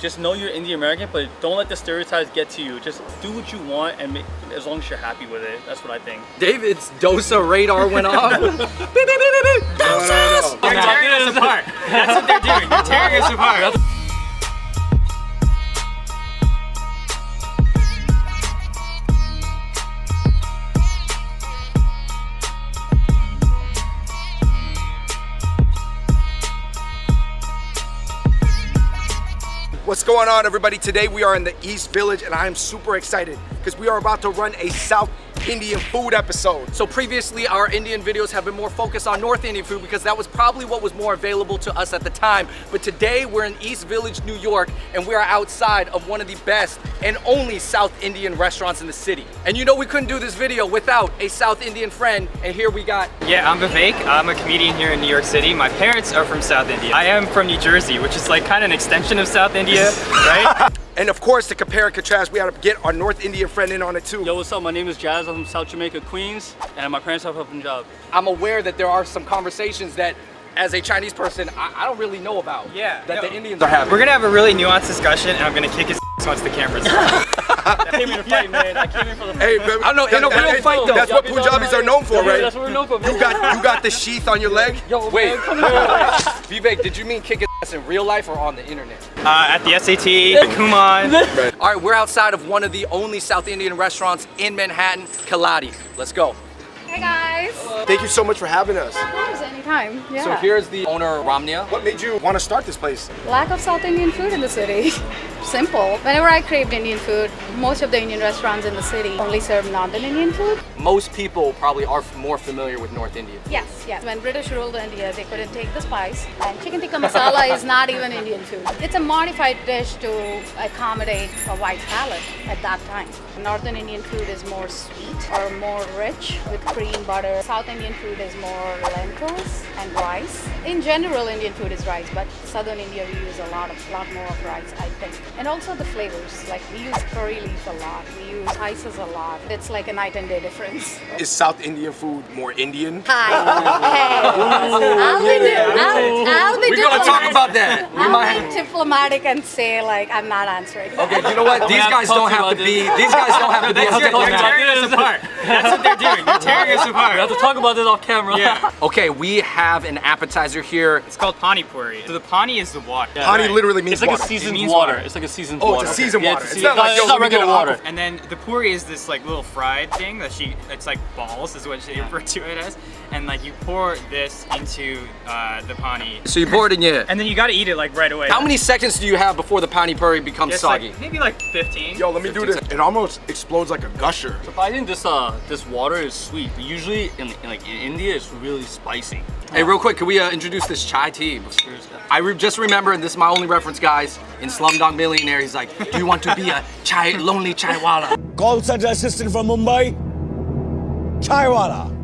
Just know you're Indian American, but don't let the stereotypes get to you. Just do what you want, and as long as you're happy with it. That's what I think. David's DOSA radar went off. Beep, beep, beep, beep, beep. DOSAs! They're tearing us apart. That's what they're doing. They're tearing us apart. What's going on, everybody? Today we are in the East Village and I am super excited because we are about to run a South Indian food episode. So previously our Indian videos have been more focused on North Indian food because that was probably what was more available to us at the time. But today we're in East Village, New York, and we are outside of one of the best and only South Indian restaurants in the city. And you know we couldn't do this video without a South Indian friend, and here we got... Yeah, I'm Vivek. I'm a comedian here in New York City. My parents are from South India. I am from New Jersey, which is like kind of an extension of South India, right? And of course, to compare and contrast, we had to get our North Indian friend in on it too. Yo, what's up? My name is Jazz. I'm from South Jamaica, Queens, and my parents are from Punjab. I'm aware that there are some conversations that, as a Chinese person, I don't really know about. Yeah. That the Indians are having. We're gonna have a really nuanced discussion, and I'm gonna kick his once the camera's on. I came here to fight, man. I came here for the fight. Hey, man, I know, in a real fight though. That's what Punjabis are known for, Yeah, right? that's what we're known for. You got the sheath on your leg? Yo, Wait. man, come here. Vivek, did you mean kick his ass in real life or on the internet? At the SAT, Kumon. All right, we're outside of one of the only South Indian restaurants in Manhattan, Kaladi. Let's go. Hey guys. Thank you so much for having us. Of course, anytime. Yeah. So here's the owner, Ramya. What made you want to start this place? Lack of South Indian food in the city. Simple. Whenever I craved Indian food, most of the Indian restaurants in the city only serve Northern Indian food. Most people probably are more familiar with North Indian. Yes, yes. When British ruled India, they couldn't take the spice. And chicken tikka masala is not even Indian food. It's a modified dish to accommodate a white palate at that time. Northern Indian food is more sweet or more rich with cream, butter. South Indian food is more lentils and rice. In general, Indian food is rice, but Southern India we use a lot more of rice, I think. And also the flavors, like we use curry leaf a lot, we use spices a lot. It's like a night and day difference. Is South Indian food more Indian? Hi. Hey. I'll be We're gonna talk about that. We might I'll be diplomatic and say like I'm not answering. Okay, you know what? These guys don't have to be. These guys don't have to be. They're tearing us apart. That's what they're doing. They're tearing us We apart. have to talk about this off camera. Yeah. Okay, we have an appetizer here. It's called pani puri. So the pani is the water. Yeah, Pani right. literally means It's like water. a seasoned It means water. water. It's like a seasoned Oh, water. it's a seasoned Yeah, water. It's, It's not like, yo, it's not let me get regular an water. aqua. And then the puri is this like little fried thing that it's like balls is what they refer to it as. And like you pour this into the pani. So you pour it in here. And then you gotta eat it like right away. How many seconds do you have before the pani puri becomes It's soggy? like, maybe like 15. Yo, let me do this. It almost explodes like a gusher. So I think this water is sweet. But usually in India, it's really spicy. Hey, real quick, can we introduce this chai tea? Just remember, and this is my only reference, guys, in Slumdog Millionaire, he's like, do you want to be a lonely chai wala? Call center assistant from Mumbai. Chaiwala.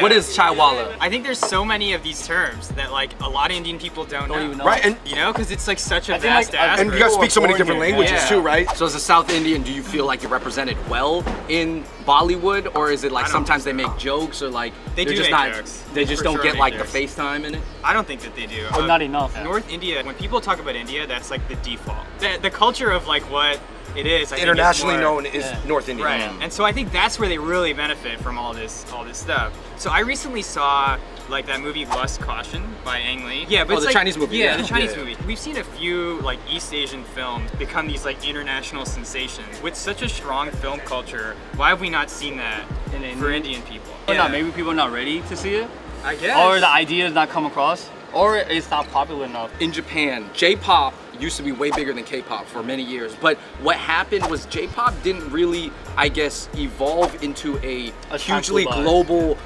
What is chai wala? I think there's so many of these terms that like a lot of Indian people don't even know. Right, and You know, because it's like such a think, vast like, diaspora. and you guys speak so many different Born here. languages Yeah. too, right? So as a South Indian, do you feel like you're represented well in Bollywood, or is it like I don't sometimes they think make jokes, or like They they're do just make not, jokes. they just For don't sure get make like jokes. the FaceTime in it? I don't think that they do. But not enough. North India, when people talk about India, that's like the default. The culture of like what it is, I think, is Internationally more- known is North India. Right, and so I think that's where they really benefit from all this stuff. So I recently saw like that movie Lust Caution by Ang Lee. Yeah, but Oh, it's the like, Chinese movie, Yeah, yeah. the Chinese Yeah. movie. We've seen a few like East Asian films become these like international sensations. With such a strong film culture, why have we not seen that for Indian people? Or not, maybe people are not ready to see it, I guess. or the idea has not come across, or it's not popular enough. In Japan, J-pop used to be way bigger than K-pop for many years, but what happened was J-pop didn't really, I guess, evolve into a hugely Tranquil global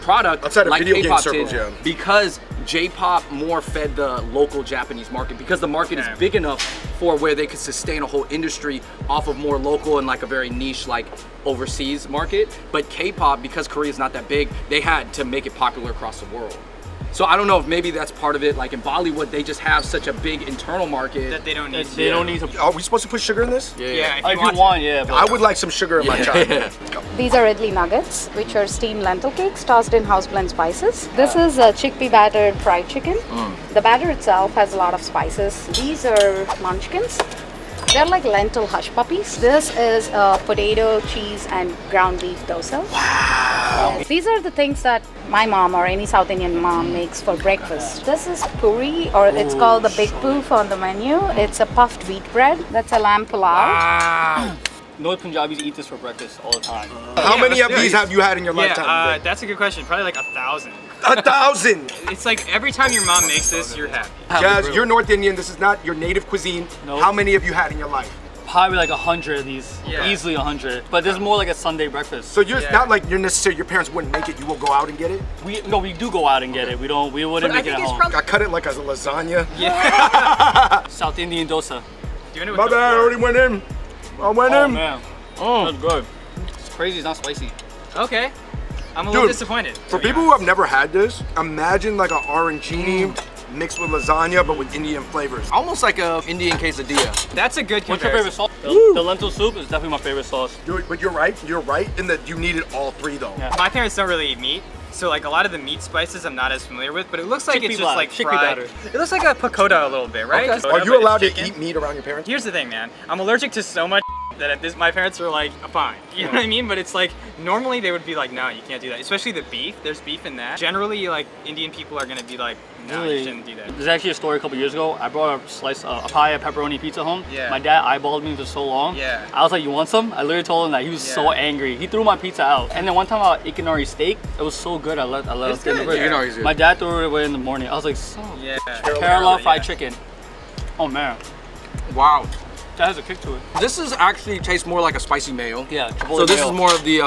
product Outside of like video game K-pop circles, did, yeah. because J-pop more fed the local Japanese market, because the market is big enough for where they could sustain a whole industry off of more local and like a very niche like overseas market. But K-pop, because Korea is not that big, they had to make it popular across the world. So I don't know if maybe that's part of it. Like in Bollywood, they just have such a big internal market. That they don't need. They don't need to. Are we supposed to put sugar in this? Yeah, If you want, yeah. But I would like some sugar in my chai. These are idli nuggets, which are steamed lentil cakes tossed in house blend spices. This is a chickpea battered fried chicken. The batter itself has a lot of spices. These are munchkins. They're like lentil hush puppies. This is potato, cheese, and ground beef dosa. Wow! These are the things that my mom or any South Indian mom makes for breakfast. This is puri, or it's called the big poof on the menu. It's a puffed wheat bread. That's a lamb pulao. Wow. North Punjabis eat this for breakfast all the time. How many of let's do these it. have you had in your lifetime? Yeah, that's a good question. Probably like 1,000. 1,000. It's like every time your mom makes this, you're happy. Jazz, you're North Indian. This is not your native cuisine. Nope. How many have you had in your life? Probably like 100 of these. Yeah. Easily 100. But this is more like a Sunday breakfast. So you're Yeah. not like you're necessarily your parents wouldn't make it. You will go out and get it. we do go out and get it. We wouldn't I make it think at it's home. probably I cut it like as a lasagna. South Indian dosa. doing it with My the bad. I flour. already went in. I went Oh in. man, that's good. It's crazy. It's not spicy. Okay. I'm a little Dude, disappointed. For people who have never had this, imagine like an arancini mixed with lasagna, but with Indian flavors. Almost like a Indian quesadilla. That's a good What's your comparison. favorite sauce? The lentil soup is definitely my favorite sauce. But you're right. You're right in that you needed all three though. Yeah. My parents don't really eat meat, so like a lot of the meat spices I'm not as familiar with, but it looks like Chickpea it's just batter, like chickpea fried. batter. It looks like a pakoda a little bit, right? Okay. Just Are whatever, you it's allowed to chicken. eat meat around your parents? Here's the thing, man. I'm allergic to so much that at this, my parents are like, fine. You know what I mean? But it's like, normally they would be like, no, you can't do that. Especially the beef. There's beef in that. Generally, like, Indian people are gonna be like, no, you Really? shouldn't do that. There's actually a story a couple years ago. I brought a slice, a pie of pepperoni pizza home. Yeah. My dad eyeballed me for so long. Yeah. I was like, "You want some?" I literally told him that. He was so Yeah. angry. He threw my pizza out. And then one time I ate Ikanari steak. It was so good. I let It's it get in the good, fridge. yeah. Ikanari's good. My dad threw it away in the morning. I was like, "So Yeah. Kerala fried yeah. chicken." Oh man, Wow. that has a kick to it. This is actually tastes more like a spicy mayo. Yeah. Chipotle So this mayo. is more of the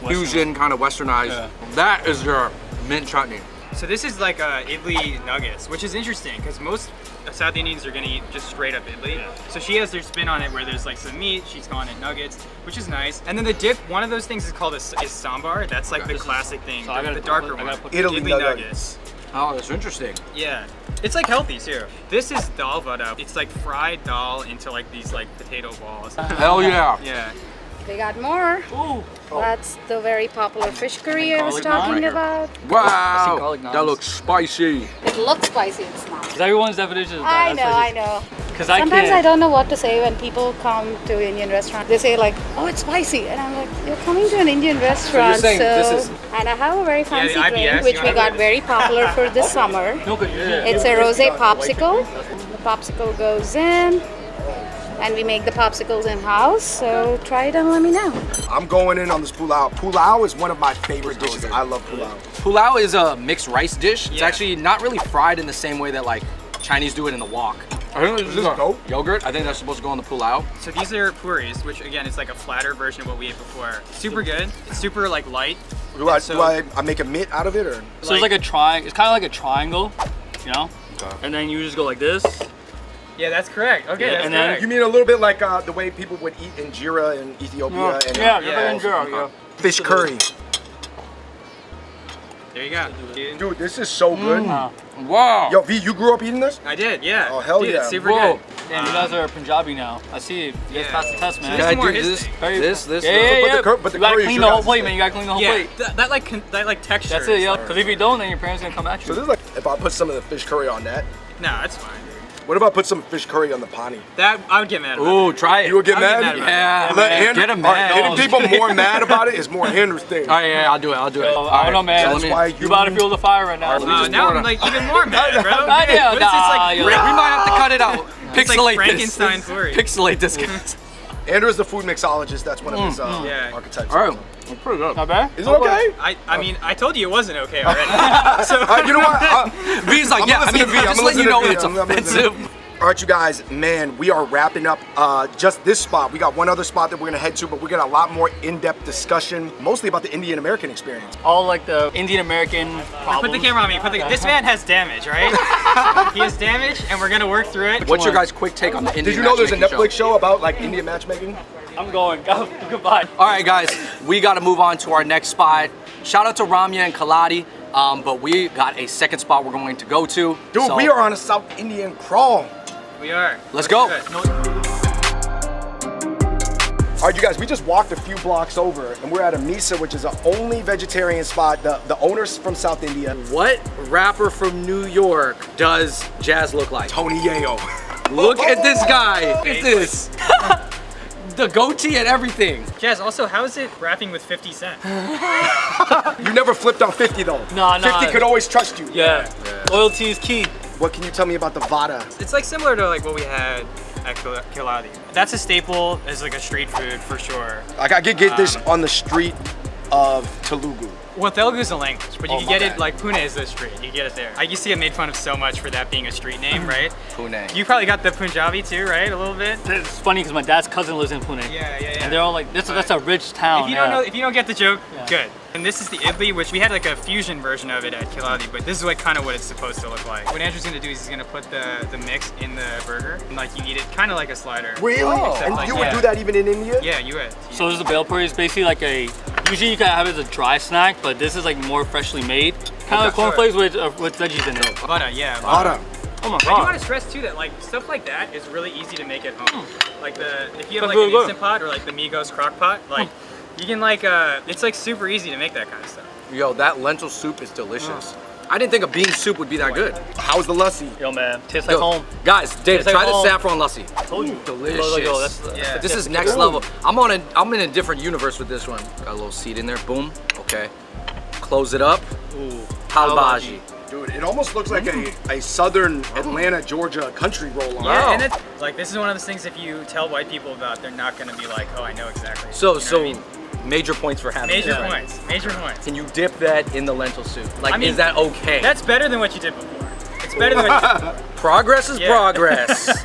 fusion kind of westernized. Yeah. That is your mint chutney. So this is like idli nuggets, which is interesting because most South Indians are gonna eat just straight up idli. Yeah. So she has their spin on it where there's like some meat, she's calling it nuggets, which is nice. And then the dip, one of those things is called is sambar. That's like the classic thing, So I gotta the darker put- I one. gotta put- Italy idli nuggets. nuggets. Oh, that's interesting. Yeah. It's like healthy too. This is dal vada. It's like fried dal into like these like potato balls. Hell yeah. Yeah. We got more. Ooh. That's the very popular fish curry I was Garlic naan talking right here. about. Wow. garlic naans. That looks spicy. It looks spicy, it's not. Because everyone's definition is I know. Because I Sometimes can't. I don't know what to say when people come to Indian restaurant. They say like, "Oh, it's spicy," and I'm like, "You're coming to an Indian restaurant, saying this is- And I have a very fancy the IBS, drink which you we have got it. very popular for this summer. No good. Yeah. It's a rosé popsicle. The popsicle goes in, and we make the popsicles in house. So try it and let me know. I'm going in on this pulao. Pulao is one of my favorite dishes. I love pulao. Pulao is a mixed rice dish. It's Yeah. actually not really fried in the same way that like Chinese do it in the wok. I think this Is this goat? yogurt. I think that's supposed to go on the pulao. So these are puris, which again is like a flatter version of what we ate before. Super good. It's super like light. Do I, So- do I make a mitt out of it or? So it's like a triangle. It's kind of like a triangle, you know. Okay. And then you just go like this. Yeah, that's correct. Okay, Yeah, that's and then correct. You mean a little bit like the way people would eat injera in Ethiopia and yeah, yeah. yeah. fish curry. There you go. Dude. Dude, this is so good. Wow. Yo, V, you grew up eating this? I did, yeah. Oh, hell Dude, yeah. It's super Whoa. good. And you guys are Punjabi now. I see. You guys Yeah. passed the test, man. This Can is I more do his this? thing. This. Yeah, yeah, But yeah. the cur- but the you gotta curry clean should the whole have plate, to man. You gotta clean the whole Yeah, plate. that like texture. That's it, is- yo. Because if you don't, then your parents gonna come at So you. this is like if I put some of the fish curry on that. No, that's fine, dude. What if I put some fish curry on the pani? That I would get mad about. Ooh, try it. You would get I'll get mad? mad about Yeah, Let man. Andrew- Get him all right, mad. getting people more mad about it is more Andrew's thing. All right, yeah, I'll do it. I'll do it. Yo, I don't know, man. That's why You about to feel the fire right now. Alright, let me just Now pour it I'm on. like even more mad, bro. I know, What is this, like, nah, We yo. might have to cut it out. It's like Pixelate Frankenstein this. puri. Pixelate this, guys. Andrew is the food mixologist. That's one of his Yeah. archetypes. All right, that's pretty good. Not bad. Is it okay? I mean, I told you it wasn't okay already. So You know what? V's like, I'm yeah, I listening mean, to V. I'm just letting you listening know to V. it's I'm listening. offensive. All right, you guys, man, we are wrapping up just this spot. We got one other spot that we're gonna head to, but we're gonna a lot more in-depth discussion, mostly about the Indian American experience. All like the Indian American problems. put the camera on me. This man has damage, right? He has damage, and we're gonna work through it. What's your guys' quick take on the Indian Did you know there's a matchmaking Netflix show about like Indian matchmaking? I'm going. Goodbye. All right, guys, we got to move on to our next spot. Shout out to Ramya and Kaladi. But we got a second spot we're going to go to. Dude, So, we are on a South Indian crawl. We are. Let's go. do it. All right, you guys, we just walked a few blocks over and we're at a Misa, which is the only vegetarian spot. The owner's from South India. What rapper from New York does Jazz look like? Tony Yayo. Look at this guy. Look at this. The goatee and everything. Jazz, also, how is it rapping with 50 Cent? You never flipped on 50 though. Nah, 50 could always trust you. Yeah. Loyalty is key. What can you tell me about the Vada? It's like similar to like what we had at Kiladi. That's a staple. It's like a street food for sure. Like I could get this on the street of Telugu. Well, Telugu is a language, but you Oh, can my get bad. it like Pune is a street. You can get it there. I used to get made fun of so much for that being a street name, right? Pune. You probably got the Punjabi too, right? A little bit. It's funny because my dad's cousin lives in Pune. Yeah. And they're all like, that's a rich town. If you don't yeah. know, if you don't get the joke, good. And this is the idli, which we had like a fusion version of it at Kiladi, but this is like kind of what it's supposed to look like. What Andrew's gonna do is he's gonna put the mix in the burger, and like you eat it kind of like a slider. Really? Oh, And like, you would yeah. do that even in India? Yeah, you would. So this is a bale puri. It's basically like usually you can have it as a dry snack, but this is like more freshly made. Kind of like cornflakes with veggies in it. Butter, yeah. Vada. Oh my I do want god. to stress too that like stuff like that is really easy to make at home. Like if you have That's like really an good. Instant Pot or like the Migos crock pot, like you can like it's like super easy to make that kind of stuff. Yo, that lentil soup is delicious. I didn't think a bean soup would be that good. How's the lassi? Yo man, tastes like Yo, home. Guys, Data, It's like try the home. saffron lassi. Told you. Delicious. Yo, that's Yeah. This is next level. I'm in a different universe with this one. Got a little seed in there. Boom. Okay. Close it up. Ooh. Pav bhaji. Dude, it almost looks like a southern Atlanta, Georgia country roll on. Yeah, Wow. and it's like this is one of those things if you tell white people about, they're not gonna be like, oh, I know exactly. So, You know so what I mean? major points for having Major this. points. Major points. Can you dip that in the lentil soup? Like, I mean, is that okay? That's better than what you did before. It's better than what you did before. Progress is Yeah. progress.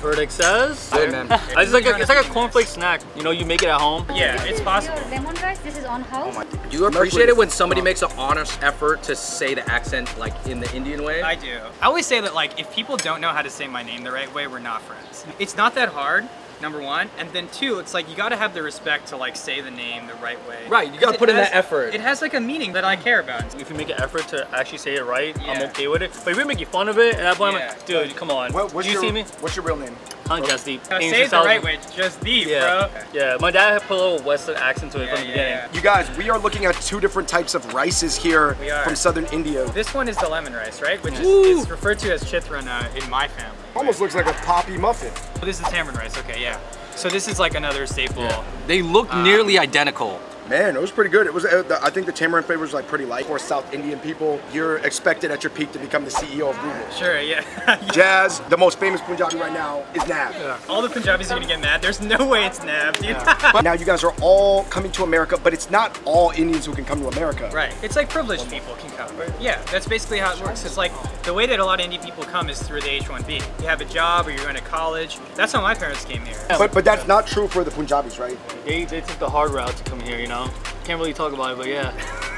Verdict says. Good, man. It's like a cornflake snack. You know, you make it at home. Yeah, it's possible. Your lemon rice, this is on house. Do you appreciate it when somebody makes an honest effort to say the accent like in the Indian way? I do. I always say that like if people don't know how to say my name the right way, we're not friends. It's not that hard, number one, and then two, it's like you gotta have the respect to like say the name the right way. Right, you gotta 'Cause put in has- that effort. It has like a meaning that I care about. If you make an effort to actually say it right, I'm Yeah. okay with it. But if you're making fun of it, and that point, I'm Yeah. like, dude, come on. What's Do you your, see me? What's your real name? I'm just deep. Say it the right way, it's just deep, Yeah. bro. Yeah. My dad had put a little Western accent to it from the beginning. You guys, we are looking at two different types of rices here We are. from southern India. This one is the lemon rice, right? Which Ooh. is it's referred to as chithrana in my family. Almost looks like a poppy muffin. This is tamarind rice, okay, yeah. So this is like another staple. Yeah. They look nearly identical. Man, it was pretty good. It was. I think the tamarind flavor was like pretty light. For South Indian people, you're expected at your peak to become the CEO of Google. Sure, yeah. Jazz, the most famous Punjabi right now, is Nav. All the Punjabis are gonna get mad. There's no way it's Nab, dude. Now you guys are all coming to America, but it's not all Indians who can come to America. Right. It's like privileged people can come. Yeah, that's basically how it works. It's like the way that a lot of Indian people come is through the H-1B. You have a job or you're going to college. That's how my parents came here. But that's not true for the Punjabis, right? They took the hard route to come here, you know? Can't really talk about it, but yeah.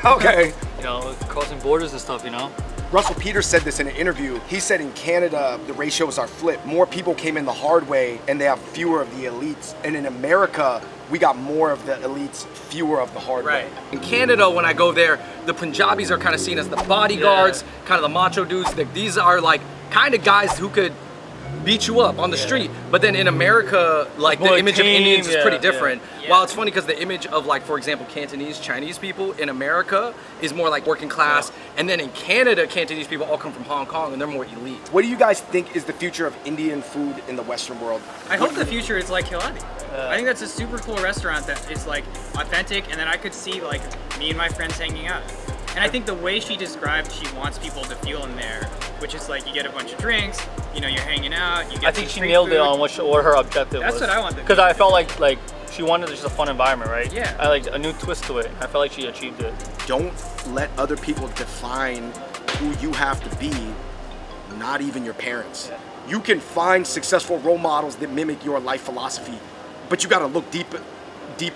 Okay. You know, crossing borders and stuff, you know? Russell Peters said this in an interview. He said in Canada, the ratios are flipped. More people came in the hard way and they have fewer of the elites. And in America, we got more of the elites, fewer of the hard Right. way. In Canada, when I go there, the Punjabis are kind of seen as the bodyguards, kind of the macho dudes. These are like kind of guys who could beat you up on the street. But then in America, like more the image of tame, Indians is yeah, pretty yeah. different. Yeah. While it's funny because the image of like, for example, Cantonese, Chinese people in America is more like working class. And then in Canada, Cantonese people all come from Hong Kong and they're more elite. What do you guys think is the future of Indian food in the Western world? I hope the future is like Hiladi. I think that's a super cool restaurant that is like authentic, and then I could see like me and my friends hanging out. And I think the way she described she wants people to feel in there, which is like you get a bunch of drinks, you know, you're hanging out, you get I think some she street nailed it food. on what her objective was. That's what I want the Because I future felt to be. like she wanted just a fun environment, right? Yeah. I like a new twist to it. I felt like she achieved it. Don't let other people define who you have to be, not even your parents. You can find successful role models that mimic your life philosophy, but you gotta look deep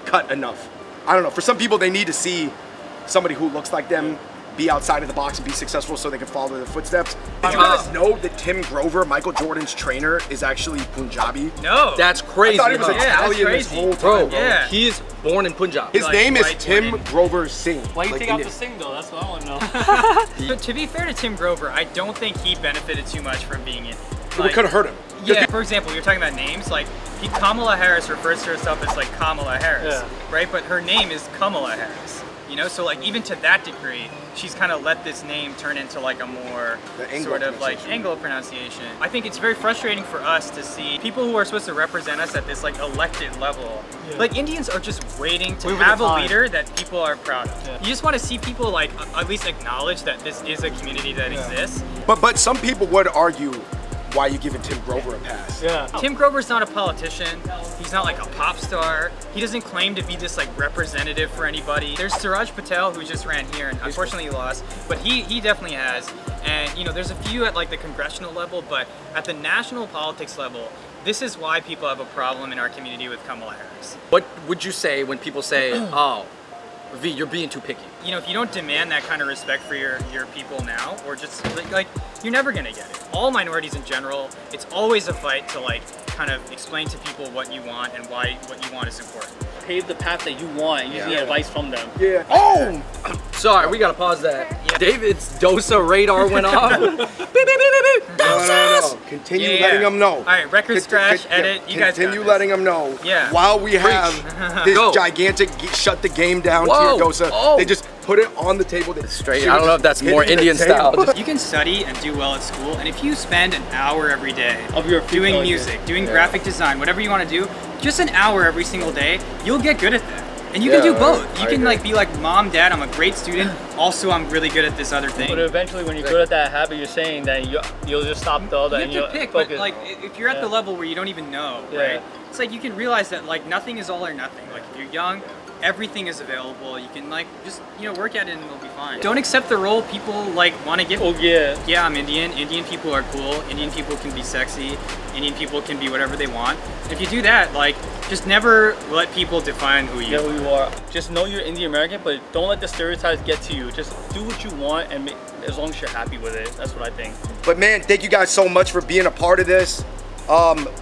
cut enough. I don't know, for some people they need to see somebody who looks like them be outside of the box and be successful so they can follow their footsteps. Did you guys know that Tim Grover, Michael Jordan's trainer, is actually Punjabi? No. That's crazy. I thought he was huh? Italian that's this crazy. whole time, Bro, bro. Yeah. he's born in Punjab. His Like, name is right Tim Jordan. Grover Singh. Why you Like take out Indian. the sing though? That's what I want to know. But to be fair to Tim Grover, I don't think he benefited too much from being in. It could have hurt him. Yeah, for example, you're talking about names, like Kamala Harris refers to herself as like Kamala Harris, Yeah. right? But her name is Kamala Harris, you know? So like even to that degree, she's kind of let this name turn into like a more The Anglo sort of like pronunciation. Anglo pronunciation. I think it's very frustrating for us to see people who are supposed to represent us at this like elected level. Like Indians are just waiting to Wait for have the a time. leader that people are proud of. Yeah. You just want to see people like at least acknowledge that this is a community that exists. But some people would argue why you giving Tim Grover a pass. Yeah. Tim Grover's not a politician. He's not like a pop star. He doesn't claim to be this like representative for anybody. There's Suraj Patel who just ran here and unfortunately he lost, but he definitely has. And you know, there's a few at like the congressional level, but at the national politics level, this is why people have a problem in our community with Kamala Harris. What would you say when people say, oh, V, you're being too picky? You know, if you don't demand that kind of respect for your people now, or just like you're never gonna get it. All minorities in general, it's always a fight to like kind of explain to people what you want and why what you want is important. Pave the path that you want and use the advice from them. Yeah. Oh! Sorry, we gotta pause that. Yeah. David's DOSA radar went off. Beep, beep, beep, beep, beep. No. Continue Yeah, letting yeah. them know. All right, record scratch, edit. You guys got Continue this. letting them know. Yeah. While we have this Go. gigantic shut the game down Whoa. tier dosa, Oh. they just put it on the table. Straight. I don't know if that's more Hitting the Indian style. table. Just- You can study and do well at school, and if you spend an hour every day Of your doing future, music, doing graphic design, whatever you want to do, just an hour every single day, you'll get good at that. And you can do both. You can like be like, Mom, Dad, I'm a great student. Also, I'm really good at this other thing. But eventually, when you're good at that habit, you're saying that you'll just stop the other You and have you'll to pick, focus. but like if you're at the Yeah. level where you don't even know, Yeah. right? It's like you can realize that like nothing is all or nothing. Like if you're young, everything is available. You can like just work at it and it'll be fine. Don't accept the role people like want to give. Oh yeah. Yeah, I'm Indian. Indian people are cool. Indian people can be sexy. Indian people can be whatever they want. If you do that, like, just never let people define who you Know are. who you are. Just know you're Indian American, but don't let the stereotypes get to you. Just do what you want, and as long as you're happy with it, that's what I think. But man, thank you guys so much for being a part of this.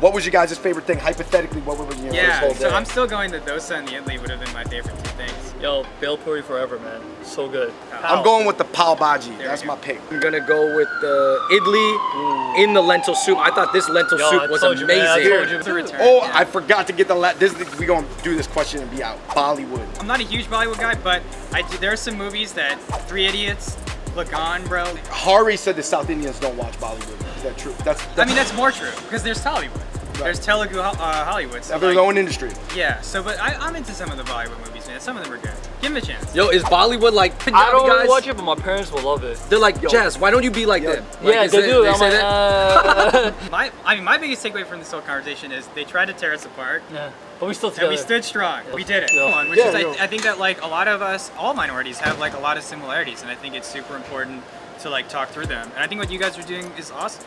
What was your guys' favorite thing? Hypothetically, what would you Yeah, whole so day? I'm still going the dosa and the idli would have been my favorite two things. Yo, Bhel Puri forever, man. So good. I'm going with the pav bhaji. There That's we my go. pick. I'm gonna go with the idli in the lentil soup. I thought this lentil Yo, soup I was told you, man, I amazing. told you. It's a return. Oh, yeah. I forgot to get the we gonna do this question and be out. Bollywood. I'm not a huge Bollywood guy, but there are some movies that Three Idiots, Lagan, bro. Hari said the South Indians don't watch Bollywood. Is that true? I mean, that's more true because there's Tollywood. There's Telugu Hollywood. So Have their like, own industry. yeah, so but I'm into some of the Bollywood movies, man. Some of them are good. Give them a chance. Yo, is Bollywood like I Punjabi don't guys? watch it, but my parents will love it. They're like, Jazz, why don't you be like Yeah. them? Like, Yeah, is they it- do. They I'm say like, that? My biggest takeaway from this whole conversation is they tried to tear us apart, yeah. But we still and together. we stood strong. We did it. Yeah. Come on, which is Yeah, I think that like a lot of us, all minorities, have like a lot of similarities, and I think it's super important to like talk through them. And I think what you guys are doing is awesome.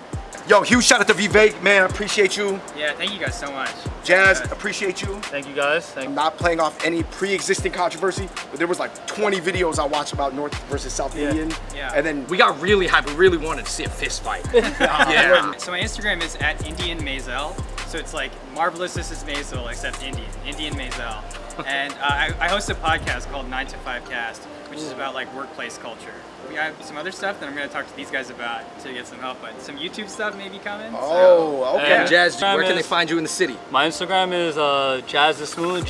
Yo, huge shout out to Vivek, man. I appreciate you. Yeah, thank you guys so much. Jazz, Yeah. appreciate you. Thank you guys. Thank I'm not playing off any pre-existing controversy, but there was like 20 videos I watched about North versus South Yeah. Indian. Yeah. And then We got really hyped. We really wanted to see a fist fight. Yeah. So my Instagram is at Indian Maisel. So it's like Marvelous Mrs. Maisel except Indian Maisel. And I host a podcast called 9 to 5 Cast, which is about like workplace culture. We have some other stuff that I'm going to talk to these guys about to get some help, but some YouTube stuff maybe coming. Oh, okay. Yeah. Jazz, where can they is- find you in the city? My Instagram is Jazzismooth,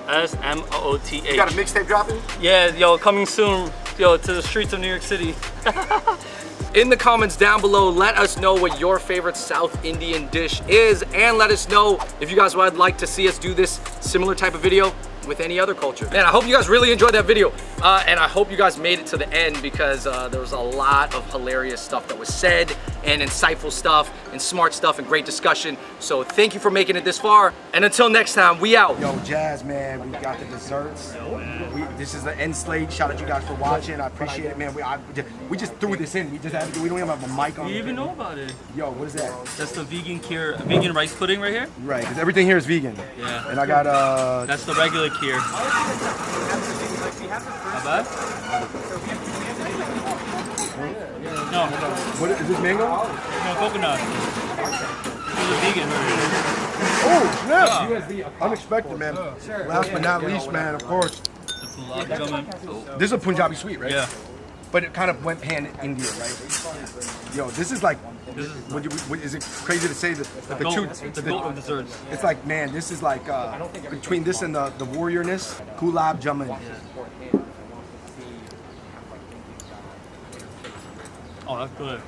JAZZISSMOOTH. You got a mixtape dropping? Yeah, yo, coming soon, yo, to the streets of New York City. In the comments down below, let us know what your favorite South Indian dish is, and let us know if you guys would like to see us do this similar type of video with any other culture. Man, I hope you guys really enjoyed that video, and I hope you guys made it to the end because there was a lot of hilarious stuff that was said, and insightful stuff, and smart stuff, and great discussion. So thank you for making it this far, and until next time, we out. Yo, Jazz, man, we got the desserts. This is the end slate. Shout out to you guys for watching. I appreciate it, man. We just threw this in. We don't even have a mic on. You even know about it. Yo, what is that? That's the vegan rice pudding right here. Right, because everything here is vegan. Yeah. And I got That's the regular kheer. We have the first Not bad? No, What is this mango? no coconut. This is a vegan version. Oh, snap! Unexpected, man. Last but not least, man, of course. The gulab jamun. This is a Punjabi sweet, right? Yeah. But it kind of went hand in India, right? Yo, this is like, This is is it crazy to say that the two, the goat of desserts. it's like, man, this is like, between this and the warriorness, gulab jamun. Oh, that's good.